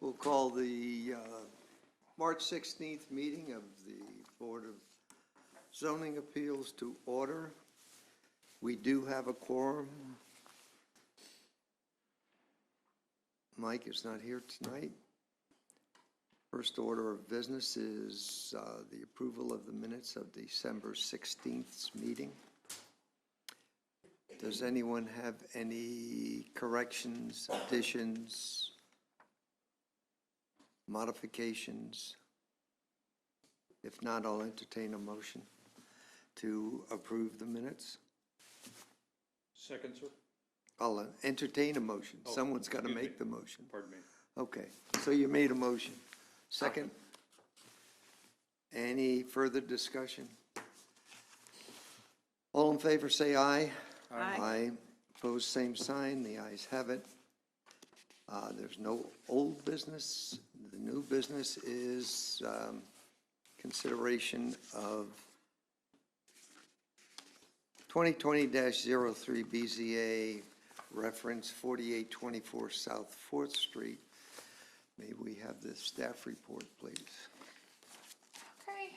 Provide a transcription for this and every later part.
We'll call the March 16th meeting of the Board of Zoning Appeals to order. We do have a quorum. Mike is not here tonight. First order of business is the approval of the minutes of December 16th meeting. Does anyone have any corrections, additions, modifications? If not, I'll entertain a motion to approve the minutes. Second, sir. I'll entertain a motion. Oh, Someone's got to excuse make me. the motion. Pardon me. Okay, so you made a motion. Second? Any further discussion? All in favor, say aye. Aye. Opposed, same sign. The ayes have it. There's no old business. The new business is consideration of 2020-03 BZA reference 4824 South 4th Street. May we have the staff report, please? Okay,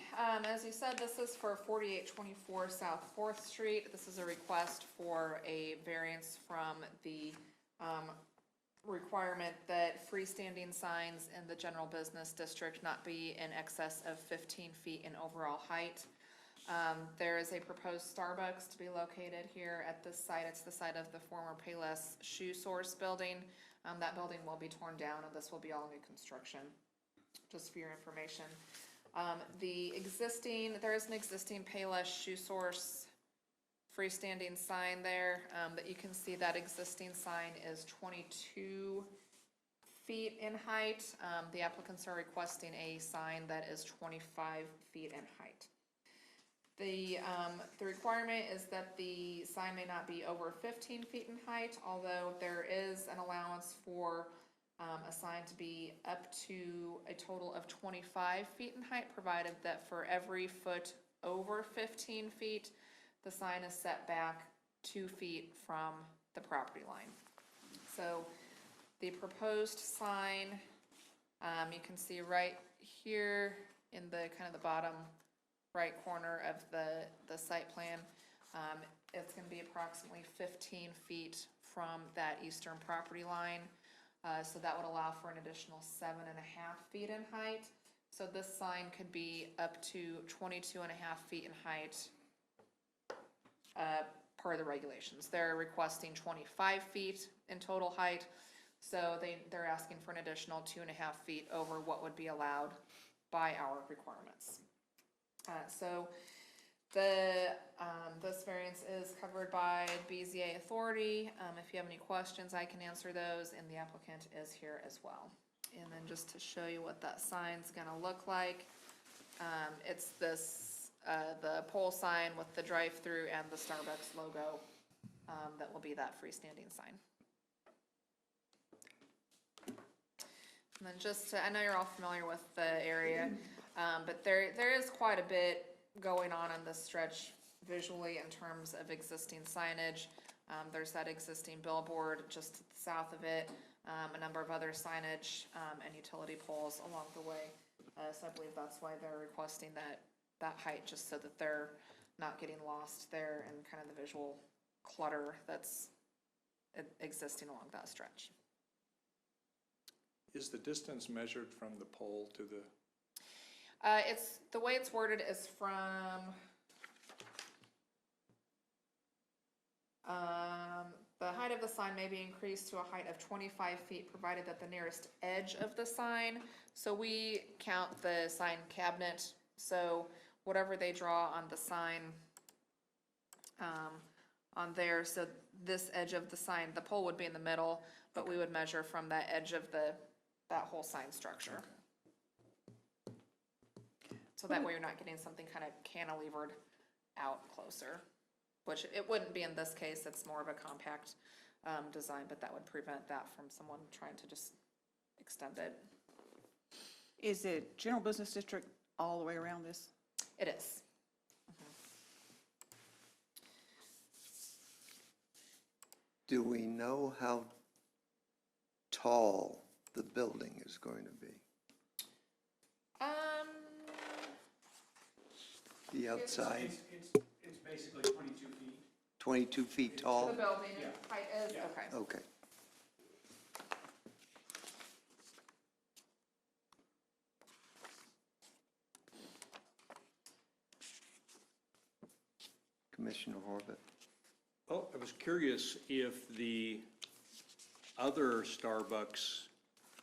as you said, this is for 4824 South 4th Street. This is a request for a variance from the requirement that freestanding signs in the general business district not be in excess of 15 feet in overall height. There is a proposed Starbucks to be located here at this site. It's the site of the former Payless Shoe Source building. That building will be torn down and this will be all new construction, just for your information. There is an existing Payless Shoe Source freestanding sign there, but you can see that existing sign is 22 feet in height. The applicants are requesting a sign that is 25 feet in height. The requirement is that the sign may not be over 15 feet in height, although there is an allowance for a sign to be up to a total of 25 feet in height, provided that for every foot over 15 feet, the sign is set back 2 feet from the property line. So the proposed sign, you can see right here in the kind of the bottom right corner of the site plan. It's going to be approximately 15 feet from that eastern property line. So that would allow for an additional 7.5 feet in height. So this sign could be up to 22.5 feet in height per the regulations. They're requesting 25 feet in total height. So they're asking for an additional 2.5 feet over what would be allowed by our requirements. So this variance is covered by BZA authority. If you have any questions, I can answer those, and the applicant is here as well. And then just to show you what that sign's gonna look like, it's this, the pole sign with the drive-through and the Starbucks logo, that will be that freestanding sign. And then just to, I know you're all familiar with the area, but there is quite a bit going on this stretch visually in terms of existing signage. There's that existing billboard just to the south of it, a number of other signage and utility poles along the way. So I believe that's why they're requesting that height, just so that they're not getting lost there in kind of the visual clutter that's existing along that stretch. Is the distance measured from the pole to the? It's the way it's worded is from the height of the sign may be increased to a height of 25 feet, provided that the nearest edge of the sign. So we count the sign cabinet. So whatever they draw on the sign on there. So this edge of the sign, the pole would be in the middle, but we would measure from that edge of that whole sign structure. So that way you're not getting something kind of cantilevered out closer, which it wouldn't be in this case. It's more of a compact design, but that would prevent that from someone trying to just extend it. Is it general business district all the way around this? It is. Do we know how tall the building is going to be? The outside, It's basically 22 feet. 22 feet tall? The building Yeah. height is, Yeah. okay. Okay. Commissioner Horvath? Oh, I was curious if the other Starbucks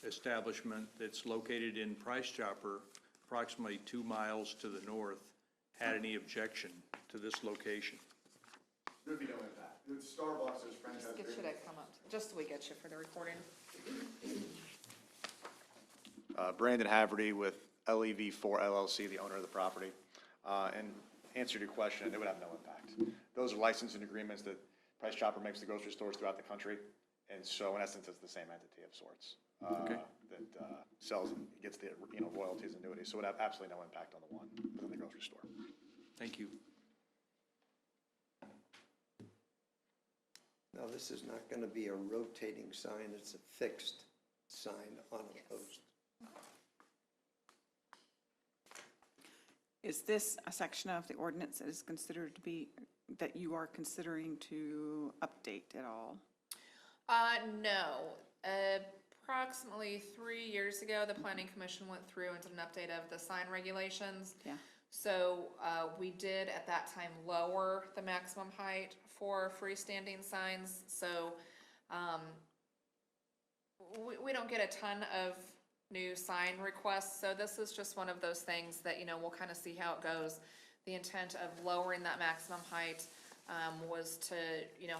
establishment that's located in Price Chopper, approximately 2 miles to the north, had any objection to this location. There'd be no impact. It's Starbucks, there's franchise Just get you agreement. to come up, just so we get you for the recording. Brandon Haverty with LEV4 LLC, the owner of the property. And answer to your question, it would have no impact. Those are licensing agreements that Price Chopper makes to grocery stores throughout the country. And so in essence, it's the same entity of sorts. Okay. That sells and gets the, royalties and annuities. So it would have absolutely no impact on the one within the grocery store. Thank you. Now, this is not going to be a rotating sign, it's a fixed sign on a Yes. post. Is this a section of the ordinance that is considered to be, that you are considering to update at all? No. Approximately 3 years ago, the planning commission went through and did an update of the sign regulations. Yeah. So, we did at that time lower the maximum height for freestanding signs, so, we don't get a ton of new sign requests, so this is just one of those things that, we'll kind of see how it goes. The intent of lowering that maximum height, was to,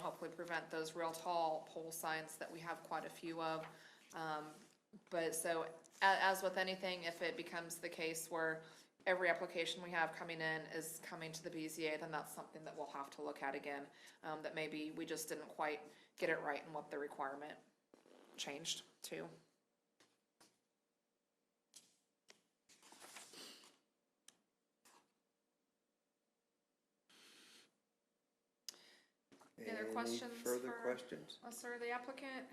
hopefully prevent those real tall pole signs that we have quite a few of. But so, as with anything, if it becomes the case where every application we have coming in is coming to the BZA, then that's something that we'll have to look at again. That maybe we just didn't quite get it right in what the requirement changed to. Any other questions Any further for- questions? Us or the applicant?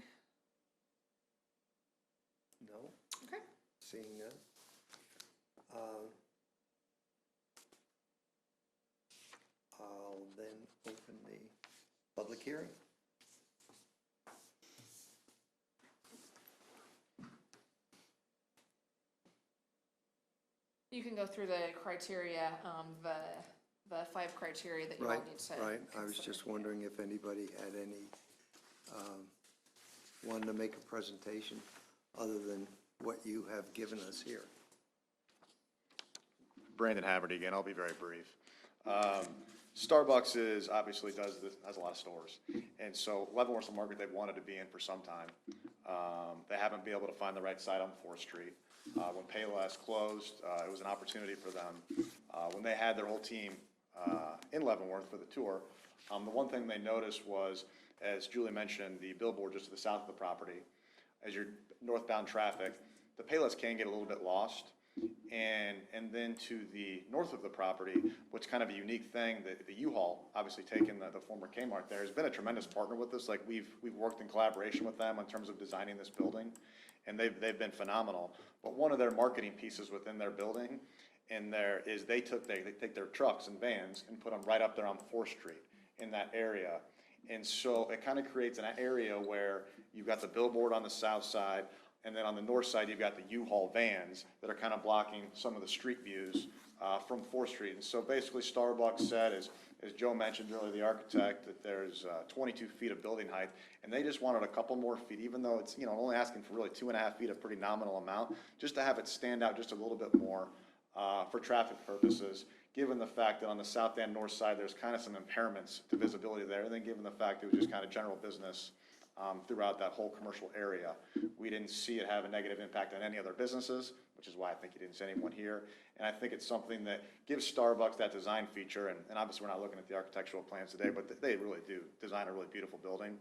No? Okay. Seeing none? I'll then open the public hearing. You can go through the criteria, the 5 criteria that you all Right, need to. right. I was consider. just wondering if anybody had any, wanted to make a presentation other than what you have given us here. Brandon Haverty again, I'll be very brief. Starbucks obviously has a lot of stores. And so Leavenworth's a market they've wanted to be in for some time. They haven't been able to find the right site on 4th Street. When Payless closed, it was an opportunity for them. When they had their whole team in Leavenworth for the tour, the one thing they noticed was, as Julie mentioned, the billboard just to the south of the property, as you're northbound traffic, the Payless can get a little bit lost. And then to the north of the property, what's kind of a unique thing, the U-Haul, obviously taking the former Kmart there, has been a tremendous partner with us. Like we've worked in collaboration with them in terms of designing this building, and they've been phenomenal. But one of their marketing pieces within their building, they take their trucks and vans and put them right up there on 4th Street in that area. And so it kind of creates an area where you've got the billboard on the south side, and then on the north side, you've got the U-Haul vans that are kind of blocking some of the street views from 4th Street. And so basically Starbucks said, as Joe mentioned earlier, the architect, that there's 22 feet of building height, and they just wanted a couple more feet, even though it's, only asking for really 2.5 feet, a pretty nominal amount, just to have it stand out just a little bit more for traffic purposes, given the fact that on the south and north side, there's kind of some impairments to visibility there, and then given the fact it was just kind of general business throughout that whole commercial area. We didn't see it have a negative impact on any other businesses, which is why I think you didn't see anyone here. And I think it's something that gives Starbucks that design feature, and obviously we're not looking at the architectural plans today, but they really do design a really beautiful building.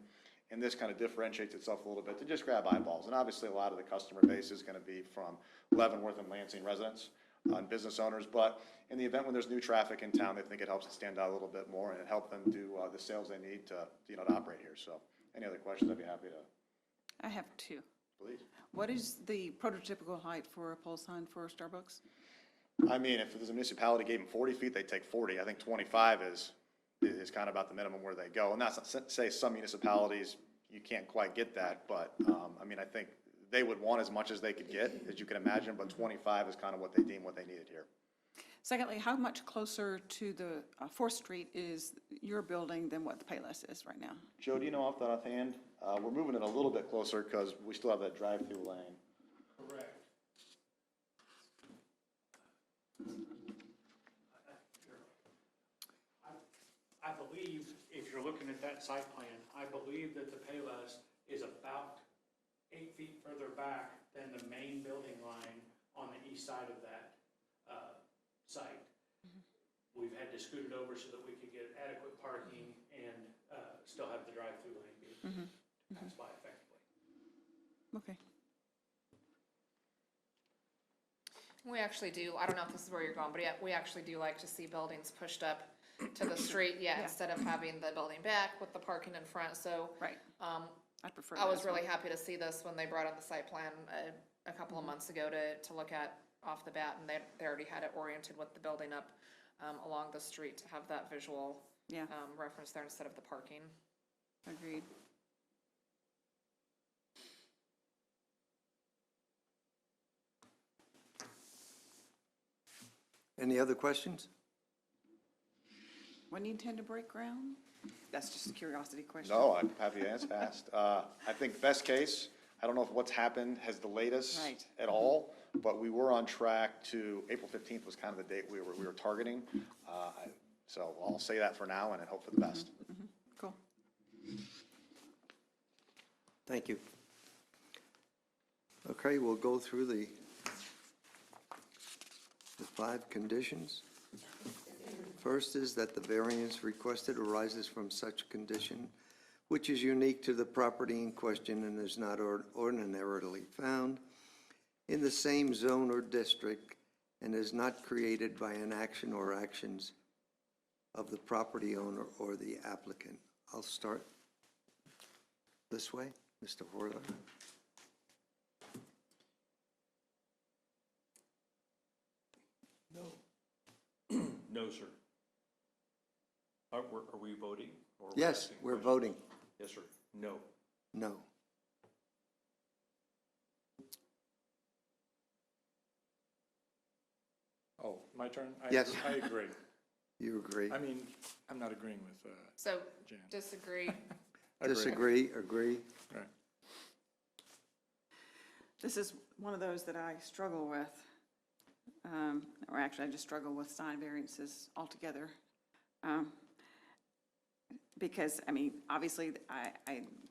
And this kind of differentiates itself a little bit to just grab eyeballs. And obviously a lot of the customer base is going to be from Leavenworth and Lansing residents and business owners. But in the event when there's new traffic in town, they think it helps it stand out a little bit more and it help them do the sales they need to, to operate here. So any other questions, I'd be happy to. I have 2. Please. What is the prototypical height for a pole sign for Starbucks? I mean, if there's a municipality gave them 40 feet, they'd take 40. I think 25 is kind of about the minimum where they go. And that's not to say some municipalities, you can't quite get that, but, I mean, I think they would want as much as they could get, as you can imagine, but 25 is kind of what they deem what they needed here. Secondly, how much closer to the 4th Street is your building than what the Payless is right now? Joe, do you know off the offhand? We're moving it a little bit closer because we still have that drive-through lane. Correct. I believe, if you're looking at that site plan, I believe that the Payless is about 8 feet further back than the main building line on the east side of that site. We've had to scoot it over so that we could get adequate parking and still have the drive-through lane be passed by effectively. Okay. We actually do, I don't know if this is where you're going, but yeah, we actually do like to see buildings pushed up to the street, Yeah. instead of having the building back with the parking in front, so. Right. I prefer that I was as well. really happy to see this when they brought in the site plan a couple of months ago to look at off the bat, and they already had it oriented with the building up along the street to have that visual Yeah, reference there instead of the parking. agreed. Any other questions? When do you intend to break ground? That's just a curiosity question. No, I'm happy to ask. I think best case, I don't know if what's happened has delayed us Right. at all, but we were on track to, April 15th was kind of the date we were targeting. So I'll say that for now and then hope for the best. Cool. Thank you. Okay, we'll go through the 5 conditions. First is that the variance requested arises from such condition which is unique to the property in question and is not ordinarily found in the same zone or district and is not created by an action or actions of the property owner or the applicant. I'll start this way, Mr. Horler. No, sir. Are we voting? Or Yes, asking we're questions? voting. Yes, sir. No. No. Oh, my turn? Yes. I agree. You agree? I mean, I'm not agreeing with, So, Jan. disagree. Disagree, agree? right. This is one of those that I struggle with. Or actually, I just struggle with sign variances altogether. Because, I mean, obviously,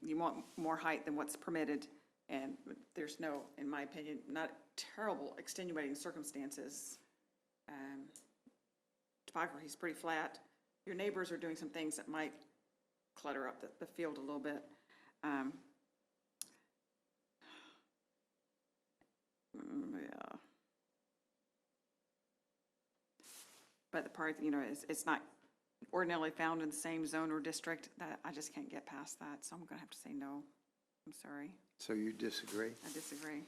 you want more height than what's permitted, and there's no, in my opinion, not terrible extenuating circumstances. Topography is pretty flat. Your neighbors are doing some things that might clutter up the field a little bit. Yeah. But the part, it's not ordinarily found in the same zone or district, that I just can't get past that, so I'm gonna have to say no. I'm sorry, So you disagree? I disagree.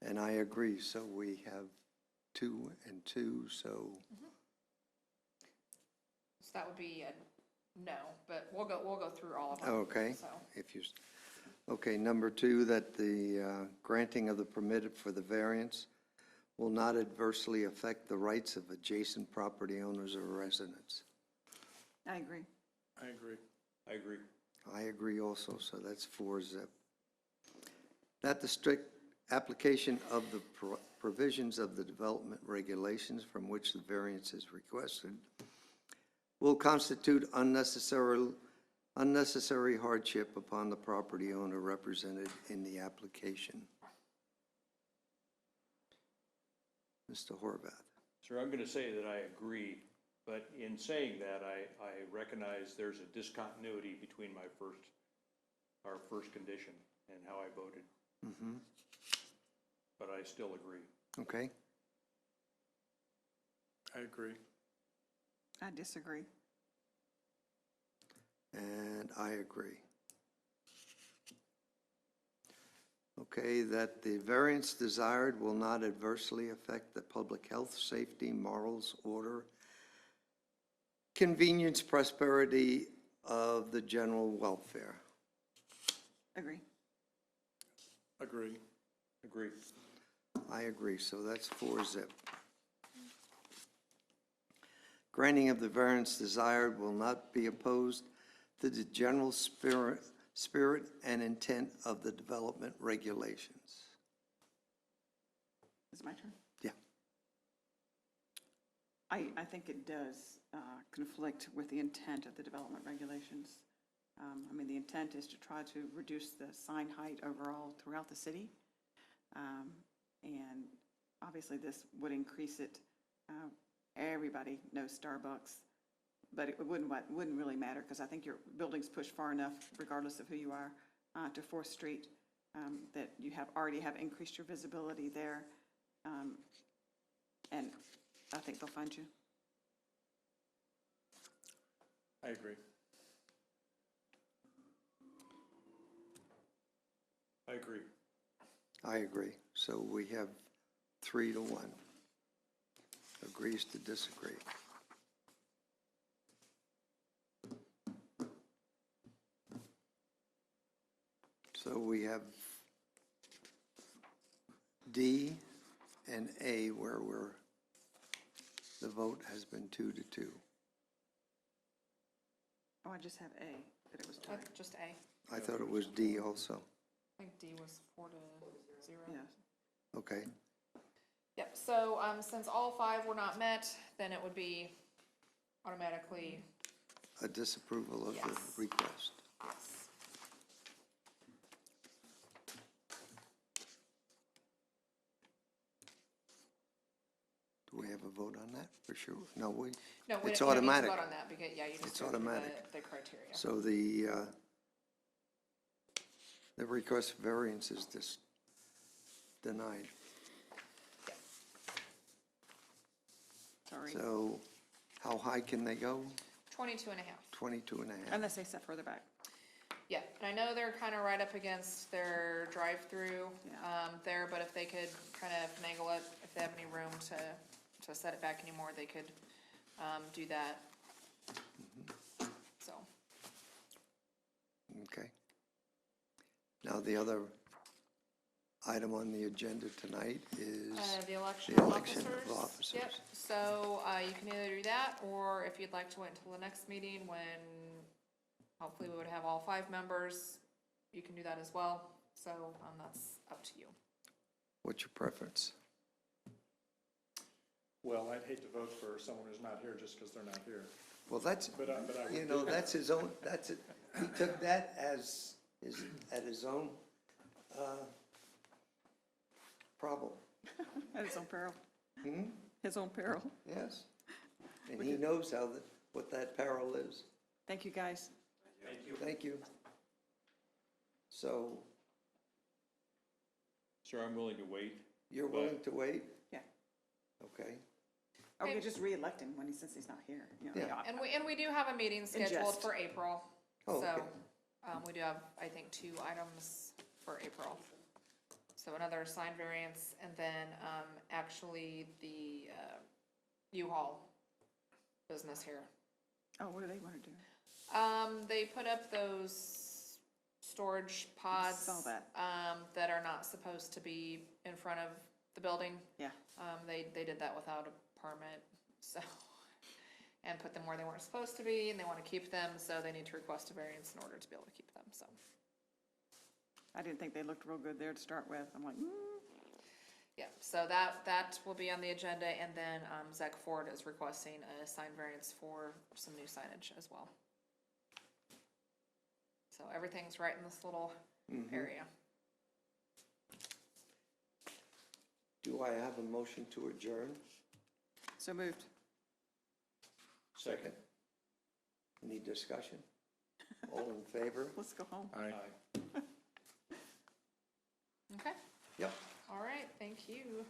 And I agree, so we have 2 and 2, so, So that would be a no, but we'll go through all of them. okay. So, If you, okay, number 2, that the granting of the permit for the variance will not adversely affect the rights of adjacent property owners or residents. I agree. I agree. I agree. I agree also, so that's 4-zip. That the strict application of the provisions of the development regulations from which the variance is requested will constitute unnecessary hardship upon the property owner represented in the application. Mr. Horvath. Sir, I'm going to say that I agree, but in saying that, I recognize there's a discontinuity between our first condition and how I voted. But I still agree. Okay, I agree. I disagree. and I agree. Okay, that the variance desired will not adversely affect the public health, safety, morals, order, convenience, prosperity of the general welfare. Agree. Agree. Agree. I agree, so that's 4-0. Granting of the variance desired will not be opposed to the general spirit and intent of the development regulations. Is it my turn? Yeah. I think it does conflict with the intent of the development regulations. I mean, the intent is to try to reduce the sign height overall throughout the city. And obviously, this would increase it. Everybody knows Starbucks, but it wouldn't really matter, because I think your building's pushed far enough, regardless of who you are, to 4th Street, that you already have increased your visibility there. And I think they'll find you. I agree. I agree. I agree. So we have 3-1. Agrees to disagree. So we have D and A where the vote has been 2-2. Oh, I just have A, that it was tied. Just A. I thought it was D also. I think D was 4-0. Yeah. Okay. Yep, so, since all 5 were not met, then it would be automatically, A disapproval of the Yes. request. yes. Do we have a vote on that for sure? No, we, No, we it's don't, you don't need to automatic. vote on that, because, yeah, you just It's go through automatic. the criteria. So the request for variance is just denied. Sorry. So how high can they go? 22 and a half. 22 and a half. Unless they set further back. Yeah, and I know they're kind of right up against their drive-through, Yeah. there, but if they could kind of finagle it, if they have any room to set it back anymore, they could, do that. So, Okay. Now, the other item on the agenda tonight is, the election the of election of officers. Yep, officers. so, you can either do that, or if you'd like to wait until the next meeting when hopefully we would have all 5 members, you can do that as well. So, that's up to you. what's your preference? Well, I'd hate to vote for someone who's not here just because they're not here. Well, that's, But I would you know, that's his own, that's it. He took that as at his own problem. At his own peril. Hmm? His own peril. Yes. And he knows what that peril is. Thank you, guys. Thank you. So Sir, I'm willing to wait. you're willing to wait? Yeah. Okay. Or we Okay. could just re-elect him since he's not here. You know, Yeah. And we do have a meeting scheduled jest. for April. Oh, So, okay. we do have, I think, 2 items for April. So another sign variance, and then, actually the, U-Haul business here. Oh, what do they want to do? They put up those storage pods. Saw that. That are not supposed to be in front of the building. Yeah. They did that without a permit, so, and put them where they weren't supposed to be, and they want to keep them, so they need to request a variance in order to be able to keep them, so. I didn't think they looked real good there to start with. I'm like, Yeah, so that will be on the agenda, and then, Zach Ford is requesting a sign variance for some new signage as well. So everything's right in this little area. Do I have a motion to adjourn? so moved. Second. Any discussion? All in favor? Let's go home. Aye. Okay, Yep. all right, thank you.